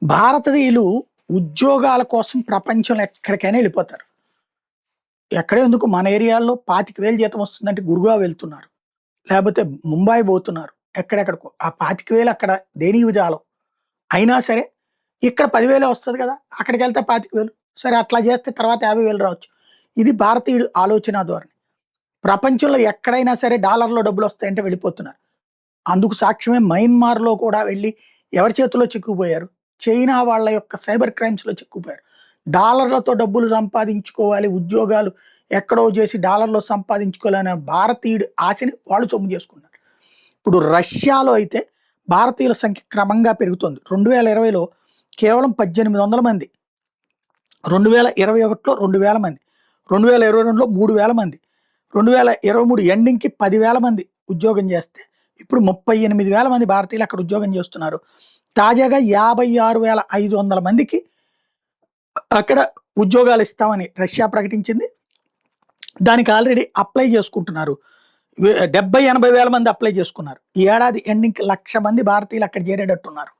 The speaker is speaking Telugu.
భారతీయులు ఉద్యోగాల కోసం ప్రపంచంలో ఎక్కడికైనా వెళ్ళిపోతారు. ఎక్కడెందుకు మన ఏరియాల్లో 25,000 జీతం వస్తుందంటే గురుగావ్ వెళ్తున్నారు. లేపోతే ముంబై పోతున్నారు. ఎక్కడెక్కడికో. ఆ 25,000 అక్కడ దేనికి జాలం. అయినా సరే ఇక్కడ 10,000 వస్తది కదా! అక్కడికెళ్తే 25,000 సరే అట్లా చేస్తే తర్వాత 50,000 రావచ్చు. ఇది భారతీయుడు ఆలోచనా ధోరణి. ప్రపంచంలో ఎక్కడైనా సరే డాలర్‌లో డబ్బులొస్తాయంటే వెళ్ళిపోతున్నారు. అందుకు సాక్ష్యమే మయన్మార్‌లో కూడా వెళ్లి ఎవరి చేతిలో చిక్కుకుపోయారు? చైనా వాళ్ళ యొక్క సైబర్ క్రైమ్స్‌లో చిక్కుకుపోయారు. డాలర్‌లతో డబ్బులు సంపాదించుకోవాలి, ఉద్యోగాలు ఎక్కడో చేసి డాలర్‌లో సంపాదించుకోవాలనే భారతీయుడి ఆశని వాళ్ళు సొమ్ము చేసుకున్నారు. ఇప్పుడు రష్యాలో అయితే భారతీయుల సంఖ్య క్రమంగా పెరుగుతోంది. 2020లో కేవలం 1800 మంది. 2021లో 2000 మంది. 2022లో 3000 మంది. 2023 ఎండింగ్‌కి 10,000 మంది ఉద్యోగం చేస్తే, ఇప్పుడు 38,000 మంది భారతీయులు అక్కడ ఉద్యోగం చేస్తున్నారు. తాజాగా 56,500 మందికి అక్కడ ఉద్యోగాలు ఇస్తామని రష్యా ప్రకటించింది. దానికి ఆల్రెడీ అప్లై చేసుకుంటున్నారు. 70,000, 80,000 మంది అప్లై చేసుకున్నారు. ఈ ఏడాది ఎండింగ్‌కి 1,00,000 మంది భారతీయులు అక్కడ చేరేటట్టున్నారు.